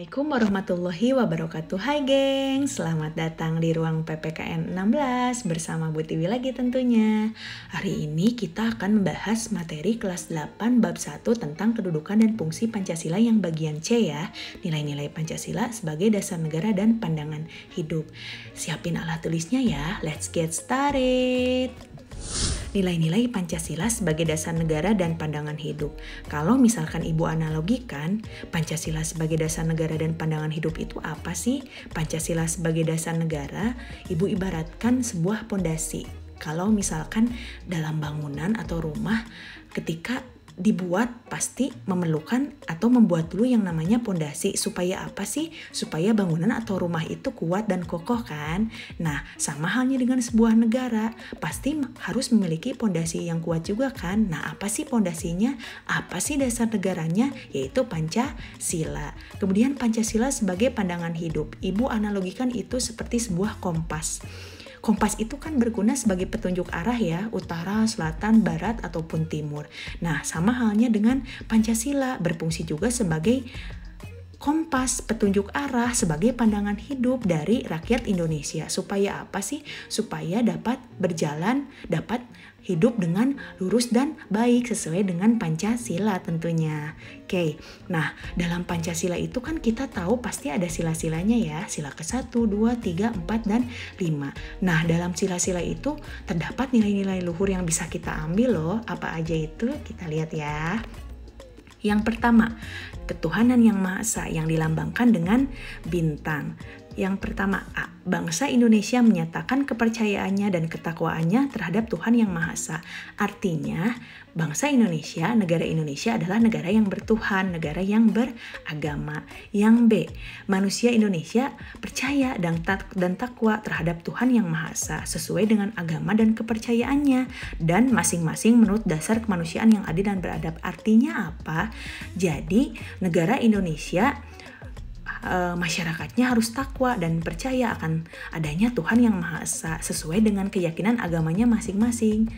Assalamualaikum warahmatullahi wabarakatuh. Hai geng, selamat datang di ruang PPKN 16 bersama Bu Tiwi lagi tentunya. Hari ini kita akan membahas materi kelas 8 bab 1 tentang kedudukan dan fungsi Pancasila yang bagian C ya. Nilai-nilai Pancasila sebagai dasar negara dan pandangan hidup. Siapin alat tulisnya ya, let's get started. Nilai-nilai Pancasila sebagai dasar negara dan pandangan hidup. Kalau misalkan Ibu analogikan, Pancasila sebagai dasar negara dan pandangan hidup itu apa sih? Pancasila sebagai dasar negara, Ibu ibaratkan sebuah pondasi. Kalau misalkan dalam bangunan atau rumah, ketika dibuat pasti memerlukan atau membuat dulu yang namanya pondasi. Supaya apa sih? Supaya bangunan atau rumah itu kuat dan kokoh kan? Nah, sama halnya dengan sebuah negara. Pasti harus memiliki pondasi yang kuat juga kan? Nah, apa sih pondasinya? Apa sih dasar negaranya? Yaitu Pancasila. Kemudian Pancasila sebagai pandangan hidup. Ibu analogikan itu seperti sebuah kompas. Kompas itu kan berguna sebagai petunjuk arah ya, utara, selatan, barat, ataupun timur. Nah, sama halnya dengan Pancasila, berfungsi juga sebagai kompas, petunjuk arah, sebagai pandangan hidup dari rakyat Indonesia. Supaya apa sih? Supaya dapat berjalan, dapat hidup dengan lurus dan baik sesuai dengan Pancasila tentunya. Oke, nah dalam Pancasila itu kan kita tahu pasti ada sila-silanya ya. Sila ke-1, 2, 3, 4, dan 5. Nah dalam sila-sila itu terdapat nilai-nilai luhur yang bisa kita ambil loh. Apa aja itu? Kita lihat ya. Yang pertama, ketuhanan yang Maha Esa yang dilambangkan dengan bintang. Yang pertama A, bangsa Indonesia menyatakan kepercayaannya dan ketakwaannya terhadap Tuhan yang Maha Esa. Artinya, bangsa Indonesia, negara Indonesia adalah negara yang bertuhan, negara yang beragama. Yang B, manusia Indonesia percaya dan takwa terhadap Tuhan yang Maha Esa sesuai dengan agama dan kepercayaannya dan masing-masing menurut dasar kemanusiaan yang adil dan beradab. Artinya apa? Jadi, negara Indonesia masyarakatnya harus takwa dan percaya akan adanya Tuhan yang Maha Esa sesuai dengan keyakinan agamanya masing-masing.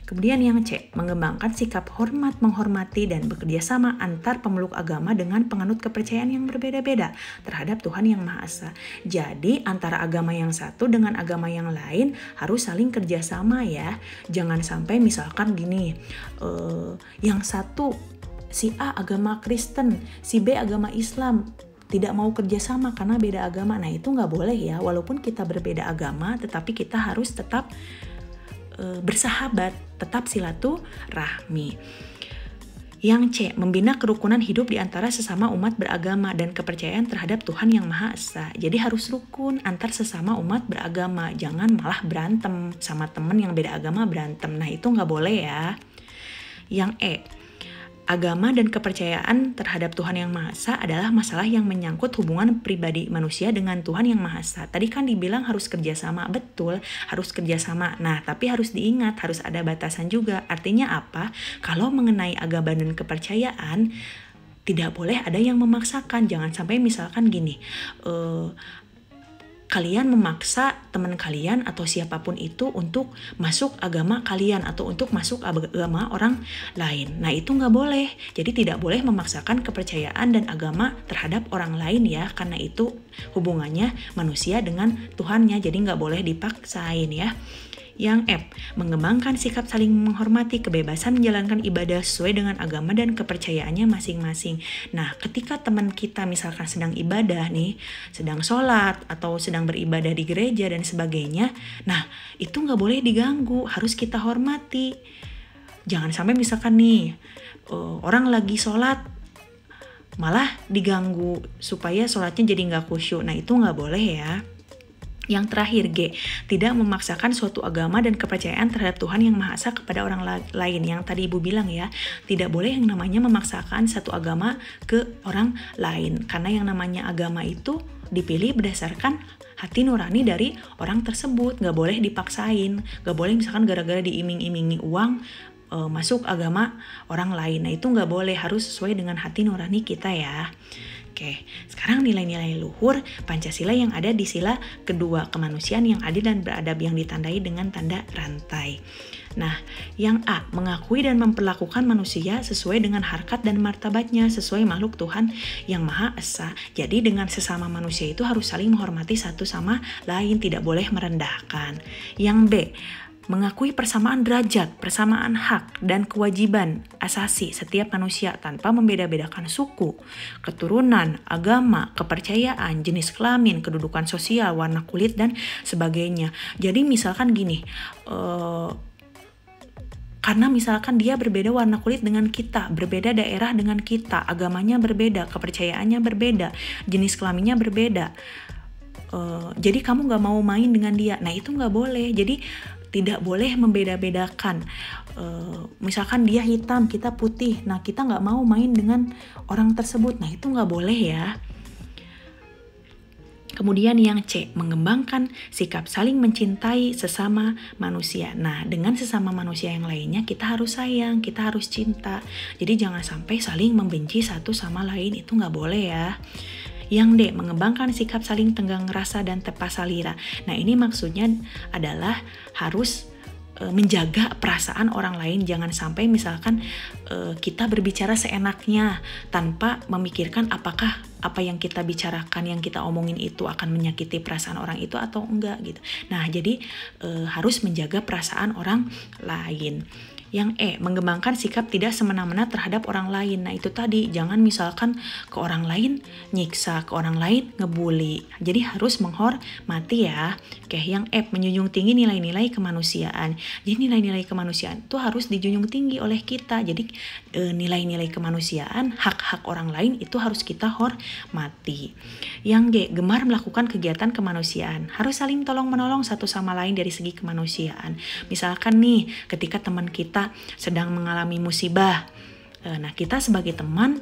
Kemudian yang C, mengembangkan sikap hormat, menghormati, dan bekerja sama antar pemeluk agama dengan penganut kepercayaan yang berbeda-beda terhadap Tuhan yang Maha Esa. Jadi antara agama yang satu dengan agama yang lain harus saling kerjasama ya. Jangan sampai misalkan gini, yang satu si A agama Kristen, si B agama Islam, tidak mau kerjasama karena beda agama. Nah itu nggak boleh ya, walaupun kita berbeda agama, tetapi kita harus tetap bersahabat, tetap silaturahmi. Yang C, membina kerukunan hidup di antara sesama umat beragama dan kepercayaan terhadap Tuhan yang Maha Esa. Jadi harus rukun antar sesama umat beragama, jangan malah berantem sama temen yang beda agama berantem. Nah itu nggak boleh ya. Yang E, agama dan kepercayaan terhadap Tuhan yang Maha Esa adalah masalah yang menyangkut hubungan pribadi manusia dengan Tuhan yang Maha Esa. Tadi kan dibilang harus kerjasama, betul, harus kerjasama. Nah, tapi harus diingat, harus ada batasan juga. Artinya apa? Kalau mengenai agama dan kepercayaan, tidak boleh ada yang memaksakan. Jangan sampai misalkan gini, kalian memaksa teman kalian atau siapapun itu untuk masuk agama kalian atau untuk masuk agama orang lain. Nah itu nggak boleh. Jadi tidak boleh memaksakan kepercayaan dan agama terhadap orang lain ya. Karena itu hubungannya manusia dengan Tuhannya. Jadi nggak boleh dipaksain ya. Yang F, mengembangkan sikap saling menghormati, kebebasan menjalankan ibadah sesuai dengan agama dan kepercayaannya masing-masing. Nah, ketika teman kita misalkan sedang ibadah nih, sedang sholat atau sedang beribadah di gereja dan sebagainya, nah itu nggak boleh diganggu, harus kita hormati. Jangan sampai misalkan nih, orang lagi sholat, malah diganggu supaya sholatnya jadi nggak khusyuk. Nah itu nggak boleh ya. Yang terakhir G, tidak memaksakan suatu agama dan kepercayaan terhadap Tuhan yang Maha Esa kepada orang lain. Yang tadi Ibu bilang ya, tidak boleh yang namanya memaksakan satu agama ke orang lain. Karena yang namanya agama itu dipilih berdasarkan hati nurani dari orang tersebut. Gak boleh dipaksain, gak boleh misalkan gara-gara diiming-imingi uang masuk agama orang lain. Nah itu gak boleh, harus sesuai dengan hati nurani kita ya. Oke, sekarang nilai-nilai luhur Pancasila yang ada di sila kedua, kemanusiaan yang adil dan beradab yang ditandai dengan tanda rantai. Nah, Yang A, mengakui dan memperlakukan manusia sesuai dengan harkat dan martabatnya, sesuai makhluk Tuhan yang Maha Esa. Jadi dengan sesama manusia itu harus saling menghormati satu sama lain, tidak boleh merendahkan. Yang B, mengakui persamaan derajat, persamaan hak, dan kewajiban asasi setiap manusia tanpa membeda-bedakan suku, keturunan, agama, kepercayaan, jenis kelamin, kedudukan sosial, warna kulit, dan sebagainya. Jadi misalkan gini, karena misalkan dia berbeda warna kulit dengan kita, berbeda daerah dengan kita, agamanya berbeda, kepercayaannya berbeda, jenis kelaminnya berbeda. Jadi kamu gak mau main dengan dia. Nah itu gak boleh. Jadi tidak boleh membeda-bedakan. Misalkan dia hitam, kita putih. Nah kita gak mau main dengan orang tersebut. Nah itu gak boleh ya. Kemudian yang C, mengembangkan sikap saling mencintai sesama manusia. Nah, dengan sesama manusia yang lainnya kita harus sayang, kita harus cinta. Jadi jangan sampai saling membenci satu sama lain, itu nggak boleh ya. Yang D, mengembangkan sikap saling tenggang rasa dan tepa salira. Nah, ini maksudnya adalah harus menjaga perasaan orang lain. Jangan sampai misalkan kita berbicara seenaknya tanpa memikirkan apakah apa yang kita bicarakan, yang kita omongin itu akan menyakiti perasaan orang itu atau enggak gitu. Nah jadi harus menjaga perasaan orang lain. Yang E, mengembangkan sikap tidak semena-mena terhadap orang lain. Nah itu tadi, jangan misalkan ke orang lain nyiksa, ke orang lain ngebully. Jadi harus menghormati ya. Oke, yang F, menjunjung tinggi nilai-nilai kemanusiaan. Jadi nilai-nilai kemanusiaan itu harus dijunjung tinggi oleh kita. Jadi nilai-nilai kemanusiaan, hak-hak orang lain itu harus kita hormati. Yang G, gemar melakukan kegiatan kemanusiaan. Harus saling tolong-menolong satu sama lain dari segi kemanusiaan. Misalkan nih, ketika teman kita sedang mengalami musibah, nah kita sebagai teman,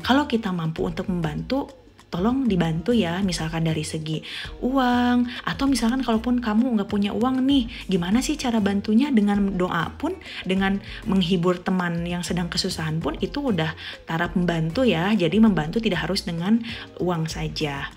kalau kita mampu untuk membantu, tolong dibantu ya, misalkan dari segi uang, atau misalkan kalaupun kamu nggak punya uang nih, gimana sih cara bantunya? Dengan doa pun, dengan menghibur teman yang sedang kesusahan pun, itu udah taraf membantu ya. Jadi membantu tidak harus dengan uang saja.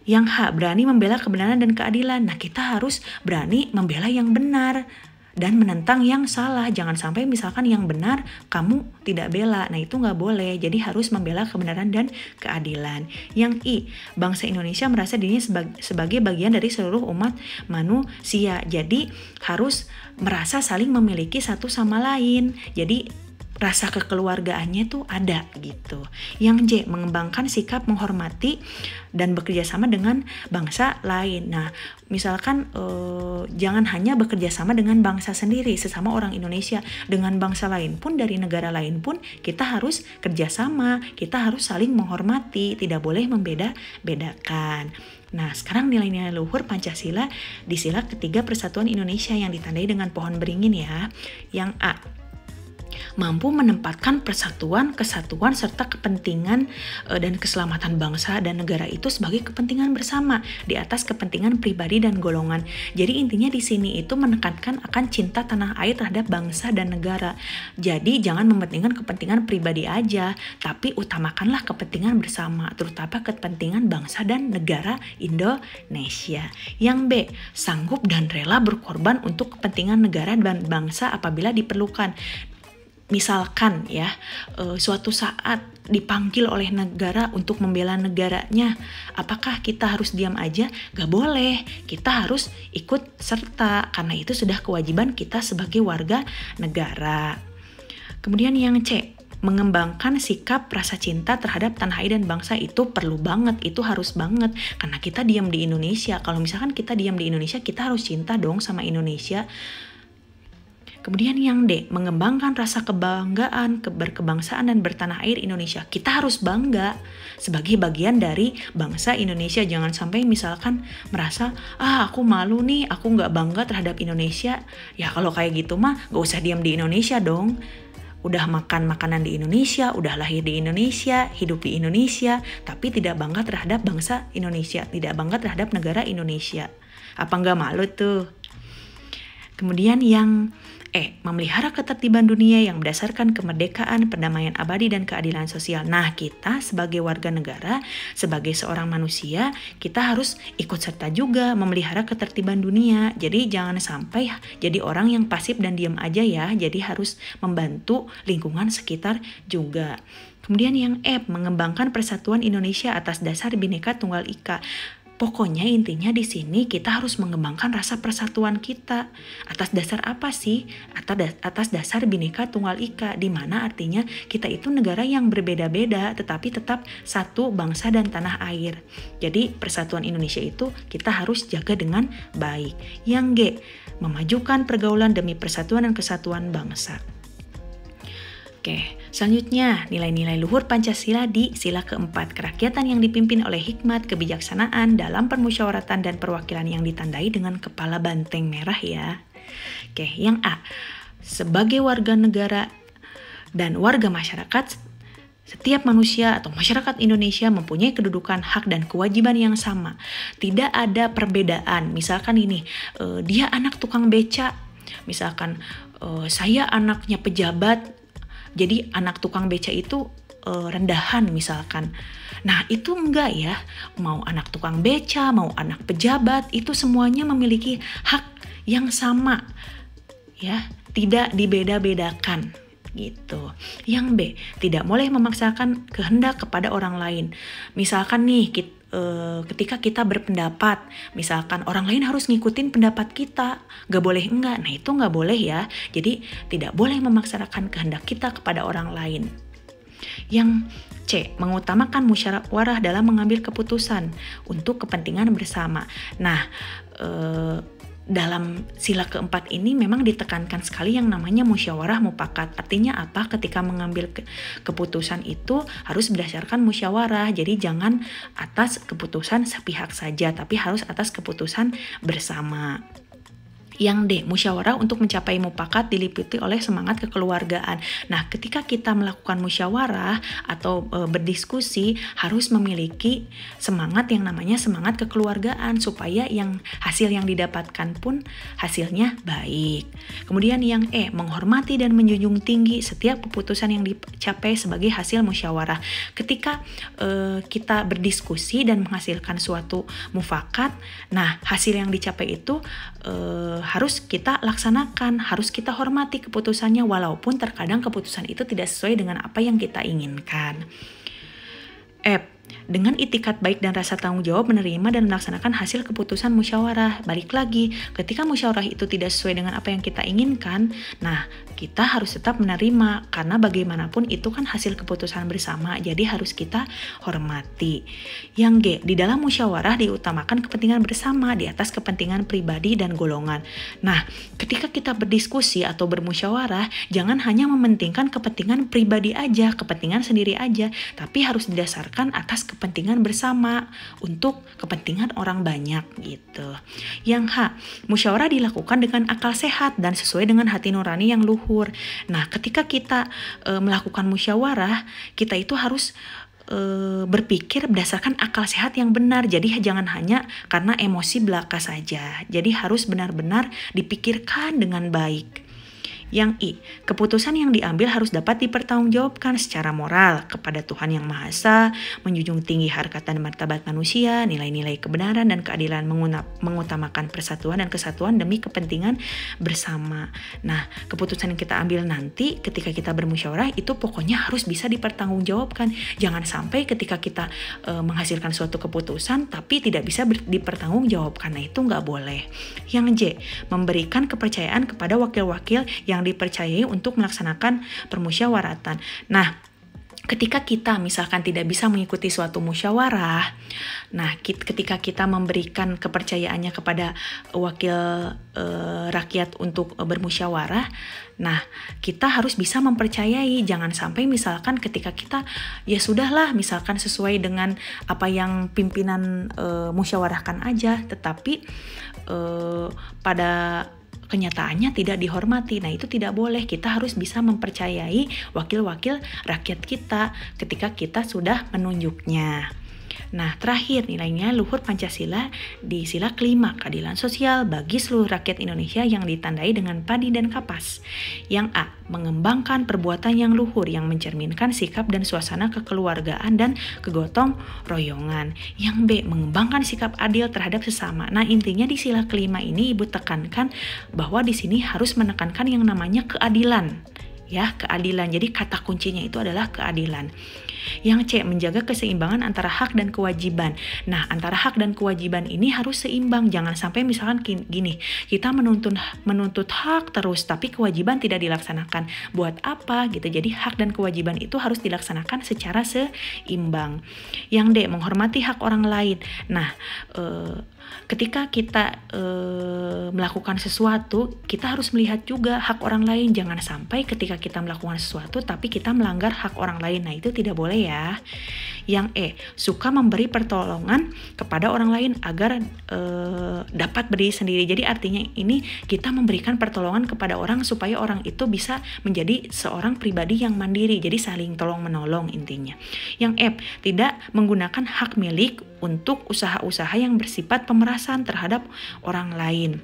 Yang H, berani membela kebenaran dan keadilan. Nah kita harus berani membela yang benar dan menentang yang salah. Jangan sampai misalkan yang benar kamu tidak bela. Nah itu gak boleh. Jadi harus membela kebenaran dan keadilan. Yang I, bangsa Indonesia merasa dirinya sebagai bagian dari seluruh umat manusia. Jadi harus merasa saling memiliki satu sama lain. Jadi rasa kekeluargaannya tuh ada gitu. Yang J, mengembangkan sikap menghormati dan bekerja sama dengan bangsa lain. Nah, misalkan jangan hanya bekerja sama dengan bangsa sendiri, sesama orang Indonesia, dengan bangsa lain pun, dari negara lain pun kita harus kerjasama, kita harus saling menghormati, tidak boleh membeda-bedakan. Nah, sekarang nilai-nilai luhur Pancasila di sila ketiga Persatuan Indonesia yang ditandai dengan pohon beringin ya. Yang A, mampu menempatkan persatuan, kesatuan, serta kepentingan dan keselamatan bangsa dan negara itu sebagai kepentingan bersama di atas kepentingan pribadi dan golongan. Jadi intinya di sini itu menekankan akan cinta tanah air terhadap bangsa dan negara. Jadi jangan mementingkan kepentingan pribadi aja, tapi utamakanlah kepentingan bersama, terutama kepentingan bangsa dan negara Indonesia. Yang B, sanggup dan rela berkorban untuk kepentingan negara dan bangsa apabila diperlukan. Misalkan ya, suatu saat dipanggil oleh negara untuk membela negaranya, apakah kita harus diam aja? Gak boleh, kita harus ikut serta, karena itu sudah kewajiban kita sebagai warga negara. Kemudian yang C, mengembangkan sikap rasa cinta terhadap tanah air dan bangsa. Itu perlu banget, itu harus banget, karena kita diam di Indonesia. Kalau misalkan kita diam di Indonesia, kita harus cinta dong sama Indonesia. Kemudian yang D, mengembangkan rasa kebanggaan, berkebangsaan dan bertanah air Indonesia. Kita harus bangga sebagai bagian dari bangsa Indonesia. Jangan sampai misalkan merasa, aku malu nih, aku gak bangga terhadap Indonesia. Ya kalau kayak gitu mah gak usah diam di Indonesia dong. Udah makan makanan di Indonesia, udah lahir di Indonesia, hidup di Indonesia, tapi tidak bangga terhadap bangsa Indonesia, tidak bangga terhadap negara Indonesia. Apa gak malu tuh? Kemudian yang memelihara ketertiban dunia yang berdasarkan kemerdekaan, perdamaian abadi, dan keadilan sosial. Nah, kita sebagai warga negara, sebagai seorang manusia, kita harus ikut serta juga memelihara ketertiban dunia. Jadi jangan sampai jadi orang yang pasif dan diam aja ya. Jadi harus membantu lingkungan sekitar juga. Kemudian yang mengembangkan persatuan Indonesia atas dasar Bhinneka Tunggal Ika. Pokoknya intinya di sini kita harus mengembangkan rasa persatuan kita. Atas dasar apa sih? Atas dasar Bhinneka Tunggal Ika, di mana artinya kita itu negara yang berbeda-beda tetapi tetap satu bangsa dan tanah air. Jadi persatuan Indonesia itu kita harus jaga dengan baik. Yang G, memajukan pergaulan demi persatuan dan kesatuan bangsa. Oke, selanjutnya nilai-nilai luhur Pancasila di sila keempat, kerakyatan yang dipimpin oleh hikmat, kebijaksanaan dalam permusyawaratan dan perwakilan yang ditandai dengan kepala banteng merah ya. Oke, yang A, sebagai warga negara dan warga masyarakat, setiap manusia atau masyarakat Indonesia mempunyai kedudukan, hak, dan kewajiban yang sama. Tidak ada perbedaan. Misalkan ini, dia anak tukang beca, misalkan saya anaknya pejabat, jadi anak tukang beca itu rendahan misalkan. Nah itu enggak ya, mau anak tukang beca, mau anak pejabat, itu semuanya memiliki hak yang sama ya, tidak dibeda-bedakan gitu. Yang B, tidak boleh memaksakan kehendak kepada orang lain. Misalkan nih ketika kita berpendapat, misalkan orang lain harus ngikutin pendapat kita, gak boleh enggak. Nah itu gak boleh ya. Jadi tidak boleh memaksakan kehendak kita kepada orang lain. Yang C, mengutamakan musyawarah dalam mengambil keputusan untuk kepentingan bersama. Nah dalam sila keempat ini memang ditekankan sekali yang namanya musyawarah mufakat. Artinya apa? Ketika mengambil keputusan itu harus berdasarkan musyawarah. Jadi jangan atas keputusan sepihak saja, tapi harus atas keputusan bersama. Yang D, musyawarah untuk mencapai mufakat diliputi oleh semangat kekeluargaan. Nah, ketika kita melakukan musyawarah atau berdiskusi harus memiliki semangat yang namanya semangat kekeluargaan supaya hasil yang didapatkan pun hasilnya baik. Kemudian yang E, menghormati dan menjunjung tinggi setiap keputusan yang dicapai sebagai hasil musyawarah. Ketika kita berdiskusi dan menghasilkan suatu mufakat, nah hasil yang dicapai itu harus kita laksanakan, harus kita hormati keputusannya walaupun terkadang keputusan itu tidak sesuai dengan apa yang kita inginkan. F, dengan itikat baik dan rasa tanggung jawab menerima dan melaksanakan hasil keputusan musyawarah. Balik lagi, ketika musyawarah itu tidak sesuai dengan apa yang kita inginkan, nah kita harus tetap menerima karena bagaimanapun itu kan hasil keputusan bersama, jadi harus kita hormati. Yang G, di dalam musyawarah diutamakan kepentingan bersama di atas kepentingan pribadi dan golongan. Nah, ketika kita berdiskusi atau bermusyawarah, jangan hanya mementingkan kepentingan pribadi aja, kepentingan sendiri aja, tapi harus didasarkan atas kepentingan bersama untuk kepentingan orang banyak gitu. Yang H, musyawarah dilakukan dengan akal sehat dan sesuai dengan hati nurani yang luhur. Nah, ketika kita melakukan musyawarah, kita itu harus berpikir berdasarkan akal sehat yang benar. Jadi jangan hanya karena emosi belaka saja. Jadi harus benar-benar dipikirkan dengan baik. Yang I, keputusan yang diambil harus dapat dipertanggungjawabkan secara moral kepada Tuhan Yang Maha Esa, menjunjung tinggi harkat dan martabat manusia, nilai-nilai kebenaran dan keadilan, mengutamakan persatuan dan kesatuan demi kepentingan bersama. Nah, keputusan yang kita ambil nanti ketika kita bermusyawarah itu pokoknya harus bisa dipertanggungjawabkan. Jangan sampai ketika kita menghasilkan suatu keputusan tapi tidak bisa dipertanggungjawabkan. Nah, itu nggak boleh. Yang J, memberikan kepercayaan kepada wakil-wakil yang dipercayai untuk melaksanakan permusyawaratan. Nah, ketika kita misalkan tidak bisa mengikuti suatu musyawarah, nah ketika kita memberikan kepercayaannya kepada wakil rakyat untuk bermusyawarah, nah kita harus bisa mempercayai. Jangan sampai misalkan ketika kita ya sudahlah misalkan sesuai dengan apa yang pimpinan musyawarahkan aja, tetapi pada kenyataannya tidak dihormati. Nah, itu tidak boleh. Kita harus bisa mempercayai wakil-wakil rakyat kita ketika kita sudah menunjuknya. Nah, terakhir nilainya luhur Pancasila di sila kelima, keadilan sosial bagi seluruh rakyat Indonesia yang ditandai dengan padi dan kapas. Yang A, mengembangkan perbuatan yang luhur yang mencerminkan sikap dan suasana kekeluargaan dan kegotong royongan. Yang B, mengembangkan sikap adil terhadap sesama. Nah, intinya di sila kelima ini Ibu tekankan bahwa di sini harus menekankan yang namanya keadilan. Ya, keadilan. Jadi kata kuncinya itu adalah keadilan. Yang C, menjaga keseimbangan antara hak dan kewajiban. Nah, antara hak dan kewajiban ini harus seimbang. Jangan sampai misalkan gini, kita menuntut hak terus tapi kewajiban tidak dilaksanakan. Buat apa gitu? Jadi hak dan kewajiban itu harus dilaksanakan secara seimbang. Yang D, menghormati hak orang lain. Nah, ketika kita melakukan sesuatu, kita harus melihat juga hak orang lain. Jangan sampai ketika kita melakukan sesuatu tapi kita melanggar hak orang lain. Nah, itu tidak boleh ya. Yang E, suka memberi pertolongan kepada orang lain agar dapat berdiri sendiri. Jadi artinya ini kita memberikan pertolongan kepada orang supaya orang itu bisa menjadi seorang pribadi yang mandiri. Jadi saling tolong menolong intinya. Yang F, tidak menggunakan hak milik untuk usaha-usaha yang bersifat pemerasan terhadap orang lain.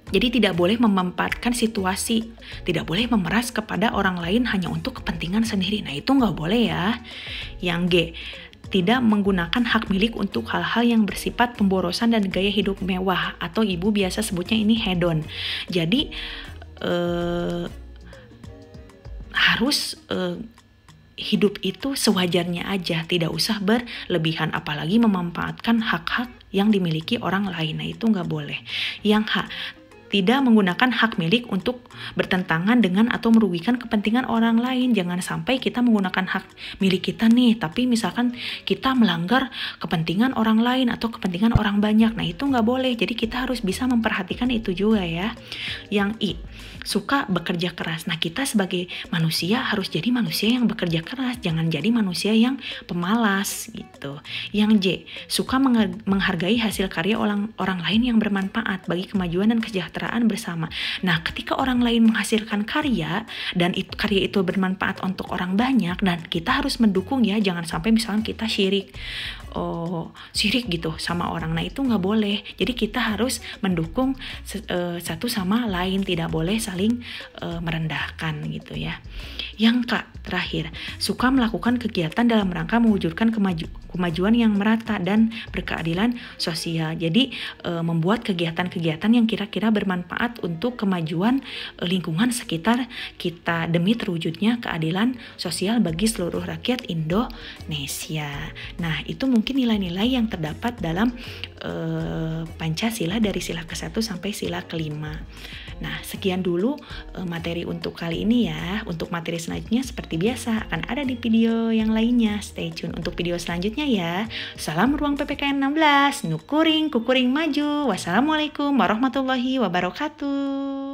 Jadi tidak boleh memanfaatkan situasi, tidak boleh memeras kepada orang lain hanya untuk kepentingan sendiri. Nah, itu nggak boleh ya. Yang G, tidak menggunakan hak milik untuk hal-hal yang bersifat pemborosan dan gaya hidup mewah, atau Ibu biasa sebutnya ini hedon. Jadi harus hidup itu sewajarnya aja, tidak usah berlebihan, apalagi memanfaatkan hak-hak yang dimiliki orang lain. Nah, itu nggak boleh. Yang H, tidak menggunakan hak milik untuk bertentangan dengan atau merugikan kepentingan orang lain. Jangan sampai kita menggunakan hak milik kita nih, tapi misalkan kita melanggar kepentingan orang lain atau kepentingan orang banyak. Nah, itu nggak boleh. Jadi kita harus bisa memperhatikan itu juga ya. Yang I, suka bekerja keras. Nah, kita sebagai manusia harus jadi manusia yang bekerja keras, jangan jadi manusia yang pemalas gitu. Yang J, suka menghargai hasil karya orang lain yang bermanfaat bagi kemajuan dan kesejahteraan bersama. Nah, ketika orang lain menghasilkan karya dan karya itu bermanfaat untuk orang banyak, dan kita harus mendukung ya, jangan sampai misalnya kita syirik gitu sama orang. Nah, itu nggak boleh. Jadi kita harus mendukung satu sama lain, tidak boleh saling merendahkan gitu ya. Yang K, terakhir, suka melakukan kegiatan dalam rangka mewujudkan kemajuan yang merata dan berkeadilan sosial. Jadi membuat kegiatan-kegiatan yang kira-kira bermanfaat untuk kemajuan lingkungan sekitar kita demi terwujudnya keadilan sosial bagi seluruh rakyat Indonesia. Nah, itu mungkin nilai-nilai yang terdapat dalam Pancasila dari sila ke-1 sampai sila ke-5. Nah, sekian dulu materi untuk kali ini ya. Untuk materi selanjutnya seperti biasa akan ada di video yang lainnya. Stay tune untuk video selanjutnya ya. Salam Ruang PPKN 16, nukuring kukuring maju. Wassalamualaikum warahmatullahi wabarakatuh.